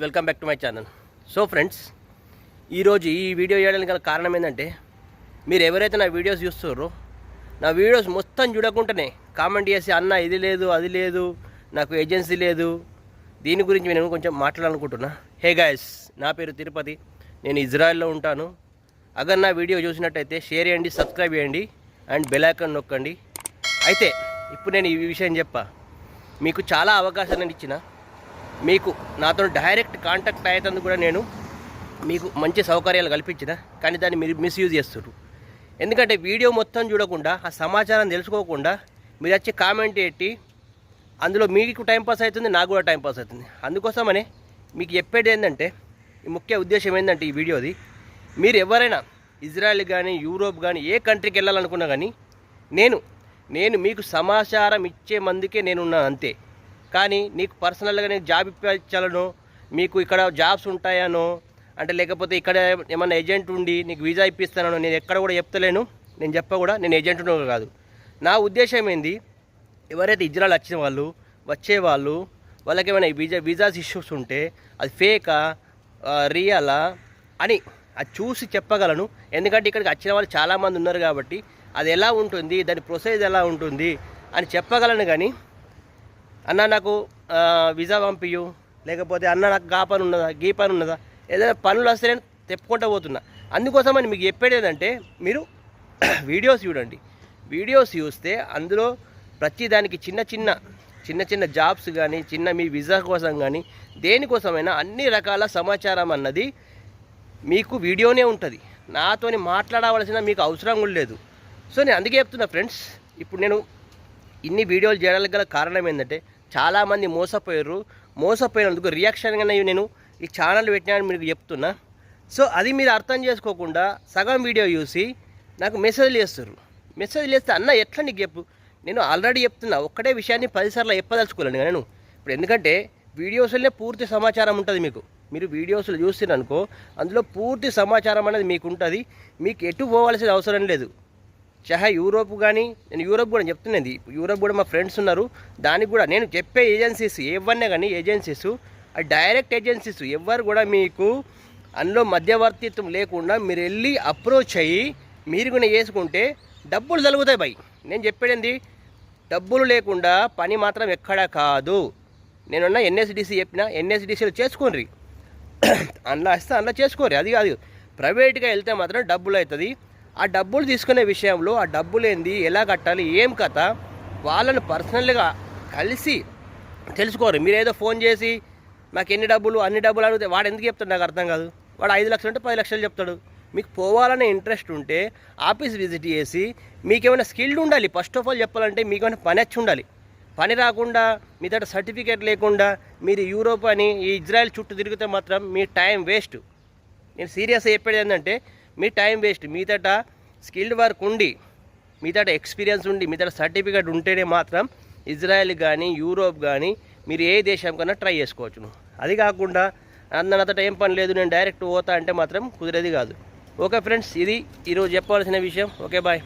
Welcome back to my channel. So friends, ఈరోజు ఈ video చేయడానికి గల కారణం ఏంటంటే, మీరు ఎవరైతే నా వీడియోస్ చూస్తారో, నా వీడియోస్ మొత్తం చూడకుండానే కామెంట్ చేసి అన్న ఇది లేదు అది లేదు, నాకు ఏజెన్సీ లేదు, దీని గురించి నేను కొంచెం మాట్లాడాలనుకుంటున్నా. హే గాయస్, నా పేరు తిరుపతి, నేను ఇజ్రాయెల్లో ఉంటాను. అగర్ నా వీడియో చూసినట్టయితే షేర్ చేయండి, సబ్స్క్రైబ్ చేయండి అండ్ బెల్ ఐకాన్ నొక్కండి. అయితే ఇప్పుడు నేను ఈ విషయం చెప్పా, మీకు చాలా అవకాశాలను ఇచ్చిన, మీకు నాతో డైరెక్ట్ కాంటాక్ట్ అయ్యేందుకు కూడా నేను మీకు మంచి సౌకర్యాలు కల్పించిన, కానీ దాన్ని మీరు మిస్యూజ్ చేస్తున్నారు. ఎందుకంటే వీడియో మొత్తం చూడకుండా, ఆ సమాచారం తెలుసుకోకుండా మీరు వచ్చి కామెంట్ పెట్టి అందులో మీకు టైంపాస్ అవుతుంది, నాకు కూడా టైంపాస్ అవుతుంది. అందుకోసమనే మీకు చెప్పేది ఏంటంటే, ఈ ముఖ్య ఉద్దేశం ఏంటంటే ఈ వీడియోది, మీరు ఎవరైనా ఇజ్రాయెల్ కానీ యూరోప్ కానీ ఏ కంట్రీకి వెళ్ళాలనుకున్నా కానీ నేను మీకు సమాచారం ఇచ్చే మందికే నేనున్నాను అంతే. కానీ నీకు పర్సనల్గా నేను జాబ్ ఇప్పించాలనో, మీకు ఇక్కడ జాబ్స్ ఉంటాయనో, అంటే లేకపోతే ఇక్కడ ఏమన్నా ఏజెంట్ ఉండి నీకు వీసా ఇప్పిస్తానో నేను ఎక్కడ కూడా చెప్తలేను. నేను కూడా నేను ఏజెంట్ కాదు. నా ఉద్దేశం ఏంది, ఎవరైతే ఇజ్రాయెల్ వచ్చిన వాళ్ళు వచ్చేవాళ్ళు వాళ్ళకి ఏమైనా వీసాస్ ఇష్యూస్ ఉంటే అది ఫేకా రియలా అని అది చూసి చెప్పగలను. ఎందుకంటే ఇక్కడికి వచ్చిన వాళ్ళు చాలామంది ఉన్నారు కాబట్టి అది ఎలా ఉంటుంది, దాని ప్రొసీజర్ ఎలా ఉంటుంది అని చెప్పగలను. కానీ అన్న నాకు వీసా పంపియు, లేకపోతే అన్న నాకు గా పని ఉన్నదా గీ పని ఉన్నదా, ఏదైనా పనులు వస్తే నేను తెప్పుకుంటూ పోతున్నా. అందుకోసమని మీకు చెప్పేది ఏంటంటే, మీరు వీడియోస్ చూడండి. వీడియోస్ చూస్తే అందులో ప్రతి దానికి చిన్న చిన్న జాబ్స్ కానీ, మీ వీసా కోసం కానీ, దేనికోసమైనా అన్ని రకాల సమాచారం అన్నది మీకు వీడియోనే ఉంటుంది. నాతోని మాట్లాడవలసిన మీకు అవసరం కూడా లేదు. సో నేను అందుకే చెప్తున్నా ఫ్రెండ్స్, ఇప్పుడు నేను ఇన్ని వీడియోలు చేయడానికి గల కారణం ఏంటంటే, చాలామంది మోసపోయినందుకు రియాక్షన్గా నేను ఈ ఛానల్ పెట్టినాను మీకు చెప్తున్నా. సో అది మీరు అర్థం చేసుకోకుండా సగం వీడియో చూసి నాకు మెసేజ్లు చేస్తే అన్న ఎట్లా నీకు చెప్పు, నేను ఆల్రెడీ చెప్తున్నా, ఒక్కటే విషయాన్ని 10 సార్లు చెప్పదలుచుకోలేను నేను. ఇప్పుడు ఎందుకంటే వీడియోస్లోనే పూర్తి సమాచారం ఉంటుంది. మీరు వీడియోస్లో చూస్తున్ననుకో, అందులో పూర్తి సమాచారం అనేది మీకు ఉంటుంది. మీకు ఎటు పోవాల్సిన అవసరం లేదు. యూరోప్ కానీ, నేను యూరోప్ కూడా చెప్తున్నది, యూరోప్ కూడా మా ఫ్రెండ్స్ ఉన్నారు. దానికి కూడా నేను చెప్పే ఏజెన్సీస్ ఏవన్నా కానీ ఏజెన్సీస్ డైరెక్ట్ ఏజెన్సీస్, ఎవరు కూడా మీకు అందులో మధ్యవర్తిత్వం లేకుండా మీరు వెళ్ళి అప్రోచ్ అయ్యి మీరు కూడా చేసుకుంటే డబ్బులు తగ్గుతాయి బై. నేను చెప్పేది డబ్బులు లేకుండా పని మాత్రం ఎక్కడా కాదు. నేనున్న ఎన్ఎస్డిసి చెప్పిన, ఎన్ఎస్డిసిలో చేసుకోండి, అందులో వస్తే అందులో చేసుకోరు. అది కాదు, ప్రైవేట్గా వెళ్తే మాత్రం డబ్బులు అవుతుంది. ఆ డబ్బులు తీసుకునే విషయంలో ఆ డబ్బులు ఏంది, ఎలా కట్టాలి, ఏం కథ, వాళ్ళని పర్సనల్గా కలిసి తెలుసుకోరు. మీరు ఏదో ఫోన్ చేసి మాకు అన్ని డబ్బులు అడిగితే వాడు ఎందుకు చెప్తాడు నాకు అర్థం కాదు. వాడు 5 లక్షలు అంటే 10 లక్షలు చెప్తాడు. మీకు పోవాలనే ఇంట్రెస్ట్ ఉంటే ఆఫీస్ విజిట్ చేసి, మీకేమైనా స్కిల్డ్ ఉండాలి. ఫస్ట్ ఆఫ్ ఆల్ చెప్పాలంటే మీకేమైనా పని వచ్చి ఉండాలి. పని రాకుండా మీ దగ్గర సర్టిఫికేట్ లేకుండా మీరు యూరోప్ అని ఈ ఇజ్రాయెల్ చుట్టూ తిరిగితే మాత్రం మీ టైం వేస్ట్. నేను సీరియస్గా చెప్పేది ఏంటంటే, మీ టైం వేస్ట్. మీ దగ్గర స్కిల్డ్ వర్క్ ఉండి, మీ దగ్గర ఎక్స్పీరియన్స్ ఉండి, మీ దగ్గర సర్టిఫికేట్ ఉంటేనే మాత్రం ఇజ్రాయెల్ కానీ యూరోప్ కానీ మీరు ఏ దేశం కన్నా ట్రై చేసుకోవచ్చు. అది కాకుండా నాతో ఏం పని లేదు నేను డైరెక్ట్ పోతా అంటే మాత్రం కుదిరేది కాదు. ఓకే ఫ్రెండ్స్, ఇది ఈరోజు చెప్పవలసిన విషయం. Okay bye.